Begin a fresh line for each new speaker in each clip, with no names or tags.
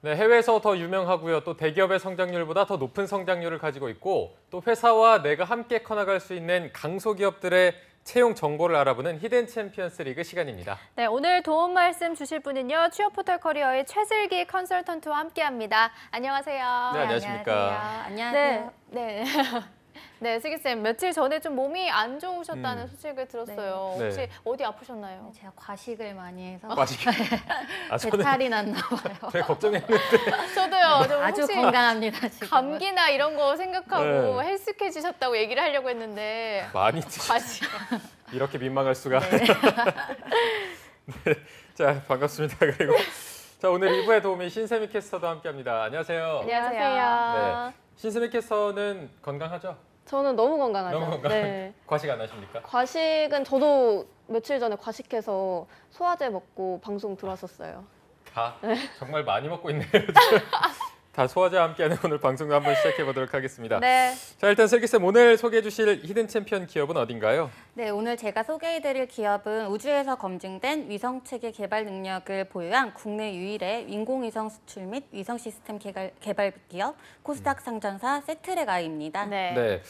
네, 해외에서 더 유명하고요. 또 대기업의 성장률보다 더 높은 성장률을 가지고 있고 또 회사와 내가 함께 커나갈 수 있는 강소기업들의 채용 정보를 알아보는 히든 챔피언스 리그 시간입니다.
네, 오늘 도움 말씀 주실 분은요. 취업포털 커리어의 최슬기 컨설턴트와 함께합니다. 안녕하세요.
네, 안녕하십니까.
안녕하세요.
네. 네, 슬기쌤, 며칠 전에 좀 몸이 안 좋으셨다는 소식을 들었어요.
네.
혹시
네.
어디 아프셨나요?
제가 과식을 많이 해서
과식. 저는
배탈이 났나 봐요.
되게 걱정했는데.
저도요. 저
아주
혹시
건강합니다, 지금.
감기나 이런 거 생각하고
네.
헬스케지셨다고 얘기를 하려고 했는데
많이 드시
과식.
이렇게 민망할 수가.
네.
네. 자, 반갑습니다. 그리고 자, 오늘 2부의 도우미 신세미 캐스터도 함께합니다. 안녕하세요.
안녕하세요.
네. 신세미 캐스터는 건강하죠?
저는 너무 건강하죠.
너무 건강.
네.
과식 안 하십니까?
과식은 저도 며칠 전에 과식해서 소화제 먹고 방송 들어왔었어요.
다 정말 많이 먹고 있네요. 다 소화제와 함께하는 오늘 방송도 한번 시작해 보도록 하겠습니다.
네.
자, 일단 슬기쌤 오늘 소개해 주실 히든 챔피언 기업은 어딘가요?
네, 오늘 제가 소개해드릴 기업은 우주에서 검증된 위성체계 개발 능력을 보유한 국내 유일의 인공위성 수출 및 위성 시스템 개발 기업 코스닥 상장사 세트랙아이입니다.
네.
네.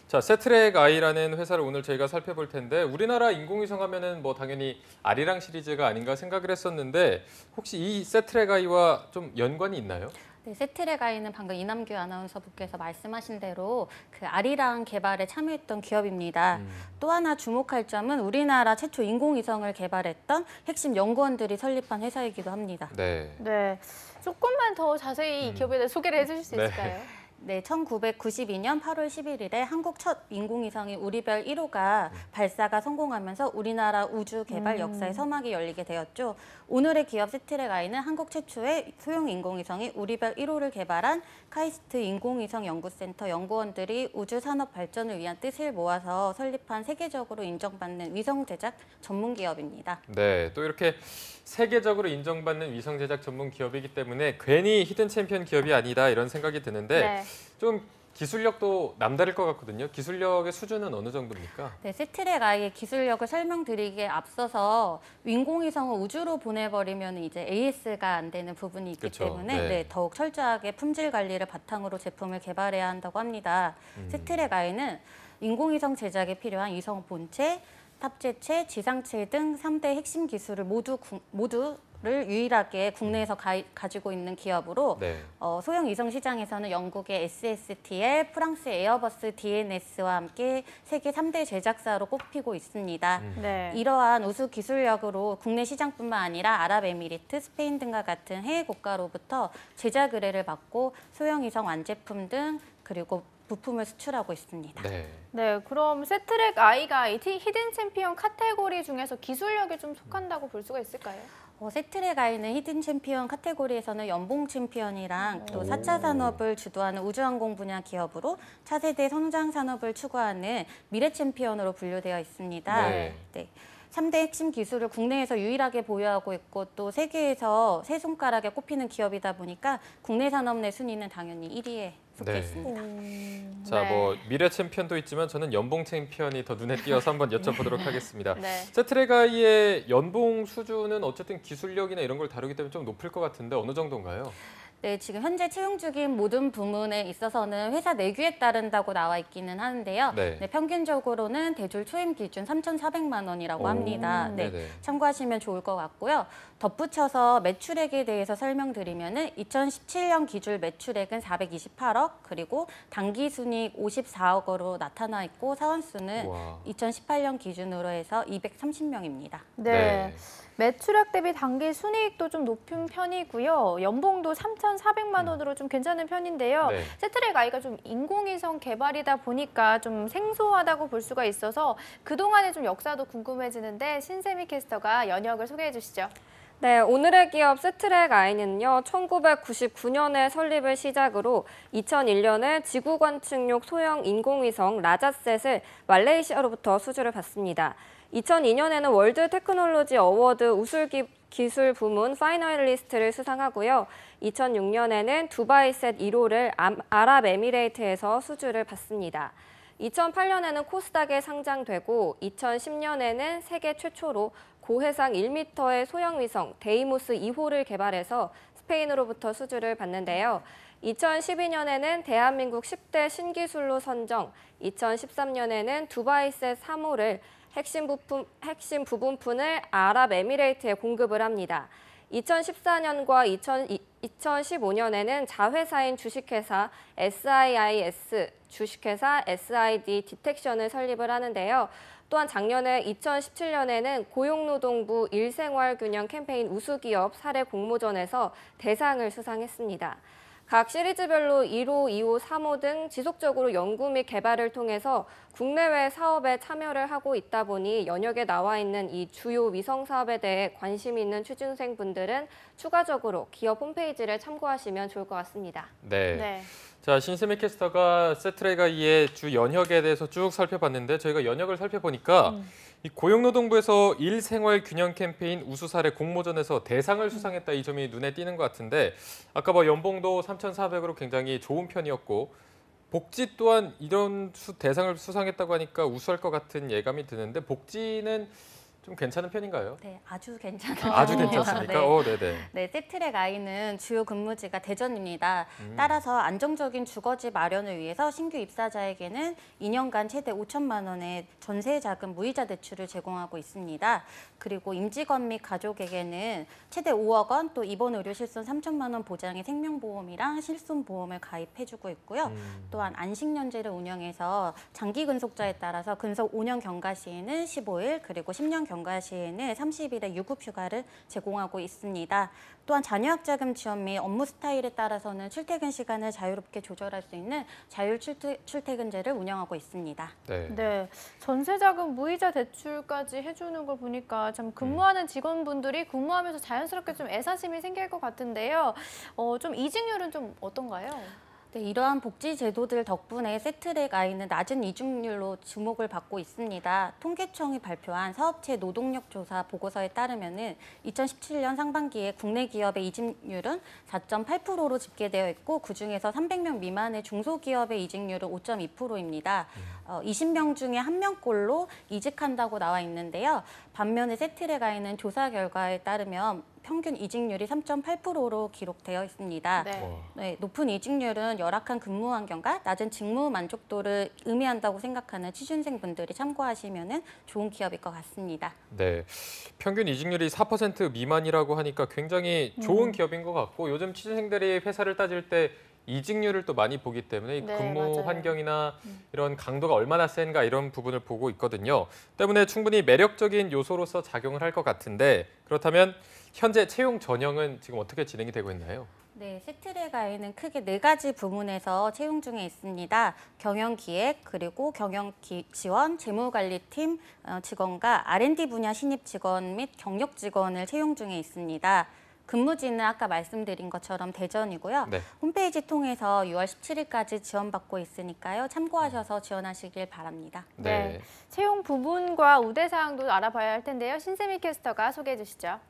자, 세트랙 아이라는 회사를 오늘 저희가 살펴볼 텐데 우리나라 인공위성 하면은 뭐 당연히 아리랑 시리즈가 아닌가 생각을 했었는데 혹시 이 세트랙 아이와 좀 연관이 있나요?
네, 세트랙아이는 방금 이남규 아나운서분께서 말씀하신 대로 그 아리랑 개발에 참여했던 기업입니다. 또 하나 주목할 점은 우리나라 최초 인공위성을 개발했던 핵심 연구원들이 설립한 회사이기도 합니다.
네.
네. 조금만 더 자세히 이 기업에 대해 소개를 해주실 수
네.
있을까요?
네, 1992년 8월 11일에 한국 첫 인공위성인 우리별 1호가 발사가 성공하면서 우리나라 우주 개발 역사의 서막이 열리게 되었죠. 오늘의 기업 세트랙아이는 한국 최초의 소형 인공위성인 우리별 1호를 개발한 카이스트 인공위성 연구센터 연구원들이 우주 산업 발전을 위한 뜻을 모아서 설립한 세계적으로 인정받는 위성 제작 전문 기업입니다.
네, 또 이렇게 세계적으로 인정받는 위성 제작 전문 기업이기 때문에 괜히 히든 챔피언 기업이 아니다 이런 생각이 드는데
네.
좀 기술력도 남다를 것 같거든요. 기술력의 수준은 어느 정도입니까?
네, 세트랙아이의 기술력을 설명드리기에 앞서서 인공위성을 우주로 보내버리면 이제 AS가 안 되는 부분이 있기
그쵸,
때문에
네.
네, 더욱 철저하게 품질 관리를 바탕으로 제품을 개발해야 한다고 합니다. 세트랙아이는 인공위성 제작에 필요한 위성 본체, 탑재체, 지상체 등 3대 핵심 기술을 모두를 유일하게 국내에서 가지고 있는 기업으로
네.
소형 위성 시장에서는 영국의 SSTL, 프랑스의 에어버스 DNS와 함께 세계 3대 제작사로 꼽히고 있습니다.
네.
이러한 우수 기술력으로 국내 시장뿐만 아니라 아랍에미리트, 스페인 등과 같은 해외 국가로부터 제작 의뢰를 받고 소형 위성 완제품 등 그리고 부품을 수출하고 있습니다.
네.
네, 그럼 세트랙 아이가 이 히든 챔피언 카테고리 중에서 기술력에 좀 속한다고 볼 수가 있을까요?
세트랙아이는 히든 챔피언 카테고리에서는 연봉 챔피언이랑 또 4차 산업을 주도하는 우주항공 분야 기업으로 차세대 성장 산업을 추구하는 미래 챔피언으로 분류되어 있습니다.
네.
네. 3대 핵심 기술을 국내에서 유일하게 보유하고 있고 또 세계에서 세 손가락에 꼽히는 기업이다 보니까 국내 산업 내 순위는 당연히 1위에 속해
네.
있습니다.
자,
네.
뭐 미래 챔피언도 있지만 저는 연봉 챔피언이 더 눈에 띄어서 한번 여쭤보도록 하겠습니다.
네.
세트랙아이의 연봉 수준은 어쨌든 기술력이나 이런 걸 다루기 때문에 좀 높을 것 같은데 어느 정도인가요?
네, 지금 현재 채용 중인 모든 부문에 있어서는 회사 내규에 따른다고 나와 있기는 하는데요.
네.
네, 평균적으로는 대졸 초임 기준 3,400만 원이라고
오,
합니다. 네,
네네.
참고하시면 좋을 것 같고요. 덧붙여서 매출액에 대해서 설명드리면은 2017년 기준 매출액은 428억, 그리고 당기순이익 54억으로 나타나 있고 사원수는
우와.
2018년 기준으로 해서 230명입니다.
네. 매출액 대비 당기 순이익도 좀 높은 편이고요. 연봉도 3,400만 원으로 좀 괜찮은 편인데요.
네.
세트랙 아이가 좀 인공위성 개발이다 보니까 좀 생소하다고 볼 수가 있어서 그동안의 좀 역사도 궁금해지는데 신세미 캐스터가 연역을 소개해 주시죠.
네, 오늘의 기업 세트랙 아이는요, 1999년에 설립을 시작으로 2001년에 지구 관측용 소형 인공위성 라자셋을 말레이시아로부터 수주를 받습니다. 2002년에는 월드 테크놀로지 어워드 우수 기술 부문 파이널리스트를 수상하고요. 2006년에는 두바이셋 1호를 아랍에미레이트에서 수주를 받습니다. 2008년에는 코스닥에 상장되고 2010년에는 세계 최초로 고해상 1m의 소형 위성 데이모스 2호를 개발해서 스페인으로부터 수주를 받는데요. 2012년에는 대한민국 10대 신기술로 선정, 2013년에는 두바이셋 3호를 핵심 부분품을 아랍에미레이트에 공급을 합니다. 2014년과 2015년에는 자회사인 주식회사 SIIS, 주식회사 SID 디텍션을 설립을 하는데요. 또한 작년에 2017년에는 고용노동부 일생활균형 캠페인 우수기업 사례 공모전에서 대상을 수상했습니다. 각 시리즈별로 1호, 2호, 3호 등 지속적으로 연구 및 개발을 통해서 국내외 사업에 참여를 하고 있다 보니 연역에 나와 있는 이 주요 위성 사업에 대해 관심 있는 취준생분들은 추가적으로 기업 홈페이지를 참고하시면 좋을 것 같습니다.
네.
네.
자, 신세미 캐스터가 세트레가이의 주 연역에 대해서 쭉 살펴봤는데 저희가 연역을 살펴보니까 이 고용노동부에서 일생활균형 캠페인 우수 사례 공모전에서 대상을 수상했다 이 점이 눈에 띄는 것 같은데 아까 뭐 연봉도 3,400으로 굉장히 좋은 편이었고 복지 또한 이런 대상을 수상했다고 하니까 우수할 것 같은 예감이 드는데 복지는 좀 괜찮은 편인가요?
네, 아주 괜찮아요.
아주 괜찮습니까?
네.
네네.
네, 세트랙 I는 주요 근무지가 대전입니다. 따라서 안정적인 주거지 마련을 위해서 신규 입사자에게는 2년간 최대 5천만 원의 전세 자금 무이자 대출을 제공하고 있습니다. 그리고 임직원 및 가족에게는 최대 5억 원, 또 입원 의료 실손 3천만 원 보장의 생명보험이랑 실손보험을 가입해주고 있고요. 또한 안식년제를 운영해서 장기 근속자에 따라서 근속 5년 경과 시에는 15일, 그리고 10년 경과 시에는 30일의 유급휴가를 제공하고 있습니다. 또한 자녀학자금 지원 및 업무 스타일에 따라서는 출퇴근 시간을 자유롭게 조절할 수 있는 자율 출퇴근제를 운영하고 있습니다.
네.
네, 전세자금 무이자 대출까지 해주는 걸 보니까 참 근무하는 직원분들이 근무하면서 자연스럽게 좀 애사심이 생길 것 같은데요. 좀 이직률은 좀 어떤가요?
네, 이러한 복지 제도들 덕분에 세트랙 I는 낮은 이직률로 주목을 받고 있습니다. 통계청이 발표한 사업체 노동력 조사 보고서에 따르면은 2017년 상반기에 국내 기업의 이직률은 4.8%로 집계되어 있고 그중에서 300명 미만의 중소기업의 이직률은 5.2%입니다. 20명 중에 1명꼴로 이직한다고 나와 있는데요. 반면에 세트랙 I는 조사 결과에 따르면 평균 이직률이 3.8%로 기록되어 있습니다.
네.
네, 높은 이직률은 열악한 근무 환경과 낮은 직무 만족도를 의미한다고 생각하는 취준생분들이 참고하시면 좋은 기업일 것 같습니다.
네, 평균 이직률이 4% 미만이라고 하니까 굉장히 좋은 기업인 것 같고 요즘 취준생들이 회사를 따질 때 이직률을 또 많이 보기 때문에 이
네,
근무
맞아요.
환경이나 이런 강도가 얼마나 센가 이런 부분을 보고 있거든요. 때문에 충분히 매력적인 요소로서 작용을 할 것 같은데 그렇다면 현재 채용 전형은 지금 어떻게 진행이 되고 있나요?
네, 세트랙 I는 크게 4가지 부문에서 채용 중에 있습니다. 경영기획, 그리고 경영지원, 재무관리팀 직원과 R&D 분야 신입 직원 및 경력 직원을 채용 중에 있습니다. 근무지는 아까 말씀드린 것처럼 대전이고요.
네.
홈페이지 통해서 6월 17일까지 지원받고 있으니까요. 참고하셔서 지원하시길 바랍니다.
네. 채용 부분과 우대 사항도 알아봐야 할 텐데요. 신세미 캐스터가 소개해 주시죠.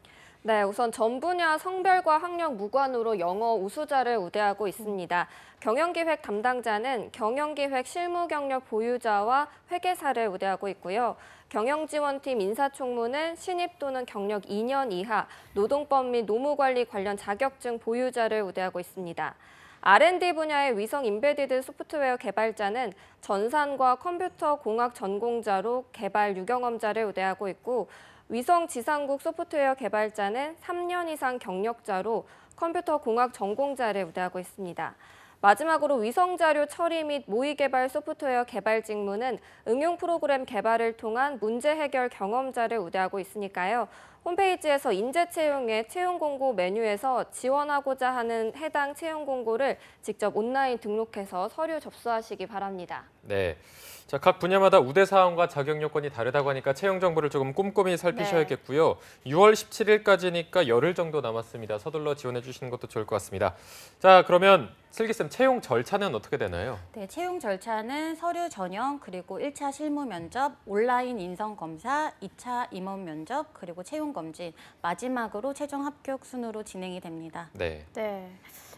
네, 우선 전 분야 성별과 학력 무관으로 영어 우수자를 우대하고 있습니다. 경영기획 담당자는 경영기획 실무 경력 보유자와 회계사를 우대하고 있고요. 경영지원팀 인사총무는 신입 또는 경력 2년 이하 노동법 및 노무관리 관련 자격증 보유자를 우대하고 있습니다. R&D 분야의 위성 임베디드 소프트웨어 개발자는 전산과 컴퓨터 공학 전공자로 개발 유경험자를 우대하고 있고 위성 지상국 소프트웨어 개발자는 3년 이상 경력자로 컴퓨터 공학 전공자를 우대하고 있습니다. 마지막으로 위성자료 처리 및 모의 개발 소프트웨어 개발 직무는 응용 프로그램 개발을 통한 문제 해결 경험자를 우대하고 있으니까요. 홈페이지에서 인재 채용의 채용 공고 메뉴에서 지원하고자 하는 해당 채용 공고를 직접 온라인 등록해서 서류 접수하시기 바랍니다.
네. 자, 각 분야마다 우대 사항과 자격 요건이 다르다고 하니까 채용 정보를 조금 꼼꼼히 살피셔야겠고요. 6월 17일까지니까 열흘 정도 남았습니다. 서둘러 지원해 주시는 것도 좋을 것 같습니다. 자, 그러면 슬기쌤 채용 절차는 어떻게 되나요?
네, 채용 절차는 서류 전형, 그리고 1차 실무 면접, 온라인 인성 검사, 2차 임원 면접, 그리고 채용 검진, 마지막으로 최종 합격 순으로 진행이 됩니다.
네.
네.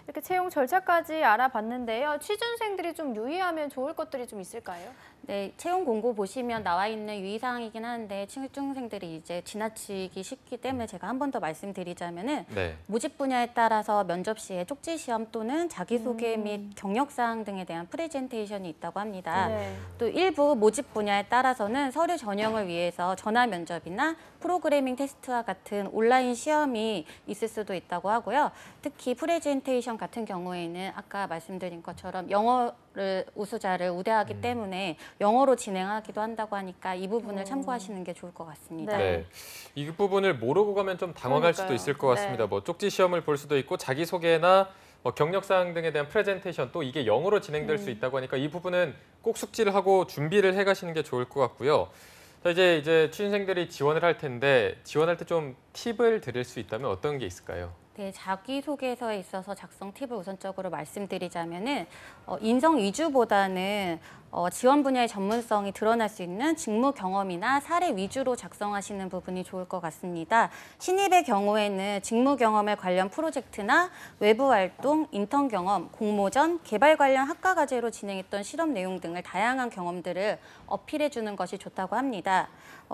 이렇게 채용 절차까지 알아봤는데요. 취준생들이 좀 유의하면 좋을 것들이 좀 있을까요?
네, 채용 공고 보시면 나와 있는 유의사항이긴 한데 취준생들이 이제 지나치기 쉽기 때문에 제가 한 번 더 말씀드리자면은
네.
모집 분야에 따라서 면접 시에 쪽지 시험 또는 자기소개 및 경력사항 등에 대한 프레젠테이션이 있다고 합니다.
네.
또 일부 모집 분야에 따라서는 서류 전형을 위해서 전화 면접이나 프로그래밍 테스트와 같은 온라인 시험이 있을 수도 있다고 하고요. 특히 프레젠테이션 같은 경우에는 아까 말씀드린 것처럼 영어를 우수자를 우대하기 때문에 영어로 진행하기도 한다고 하니까 이 부분을 참고하시는 게 좋을 것 같습니다.
네.
네. 이 부분을 모르고 가면 좀 당황할 수도
그러니까요.
있을 것 같습니다.
네.
뭐 쪽지 시험을 볼 수도 있고 자기소개나 경력사항 등에 대한 프레젠테이션 또 이게 영어로 진행될 수 있다고 하니까 이 부분은 꼭 숙지를 하고 준비를 해가시는 게 좋을 것 같고요. 자, 이제 취준생들이 지원을 할 텐데 지원할 때 좀 팁을 드릴 수 있다면 어떤 게 있을까요?
네, 자기소개서에 있어서 작성 팁을 우선적으로 말씀드리자면은 인성 위주보다는 지원 분야의 전문성이 드러날 수 있는 직무 경험이나 사례 위주로 작성하시는 부분이 좋을 것 같습니다. 신입의 경우에는 직무 경험에 관련 프로젝트나 외부 활동, 인턴 경험, 공모전, 개발 관련 학과 과제로 진행했던 실험 내용 등을 다양한 경험들을 어필해 주는 것이 좋다고 합니다.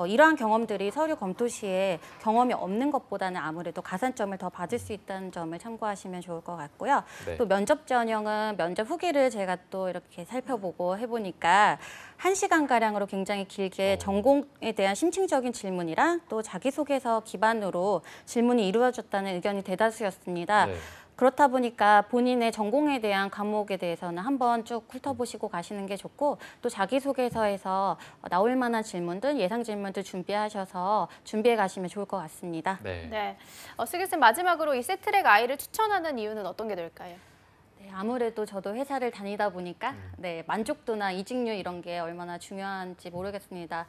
이러한 경험들이 서류 검토 시에 경험이 없는 것보다는 아무래도 가산점을 더 받을 수 있다는 점을 참고하시면 좋을 것 같고요.
네.
또 면접 전형은 면접 후기를 제가 또 이렇게 살펴보고 해보니까 1시간가량으로 굉장히 길게 전공에 대한 심층적인 질문이랑 또 자기소개서 기반으로 질문이 이루어졌다는 의견이 대다수였습니다.
네.
그렇다 보니까 본인의 전공에 대한 과목에 대해서는 한번 쭉 훑어보시고 가시는 게 좋고 또 자기소개서에서 나올 만한 질문들, 예상 질문들 준비하셔서 준비해 가시면 좋을 것 같습니다.
네.
네. 슬기쌤 마지막으로 이 세트랙 아이를 추천하는 이유는 어떤 게 될까요?
네, 아무래도 저도 회사를 다니다 보니까 네, 만족도나 이직률 이런 게 얼마나 중요한지 모르겠습니다.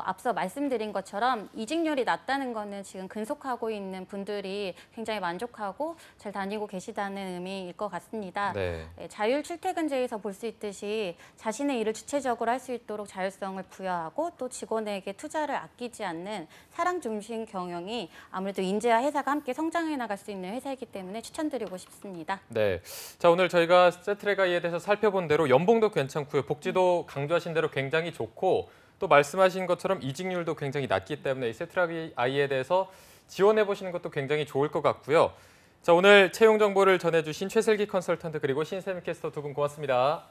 앞서 말씀드린 것처럼 이직률이 낮다는 거는 지금 근속하고 있는 분들이 굉장히 만족하고 잘 다니고 계시다는 의미일 것 같습니다.
네.
네, 자율 출퇴근제에서 볼 수 있듯이 자신의 일을 주체적으로 할 수 있도록 자율성을 부여하고 또 직원에게 투자를 아끼지 않는 사람 중심 경영이 아무래도 인재와 회사가 함께 성장해 나갈 수 있는 회사이기 때문에 추천드리고 싶습니다.
네. 자, 오늘 저희가 세트랙 아이에 대해서 살펴본 대로 연봉도 괜찮고요. 복지도 강조하신 대로 굉장히 좋고 또 말씀하신 것처럼 이직률도 굉장히 낮기 때문에 이 세트랙 아이에 대해서 지원해 보시는 것도 굉장히 좋을 것 같고요. 자, 오늘 채용 정보를 전해주신 최슬기 컨설턴트 그리고 신세미 캐스터 두 분 고맙습니다.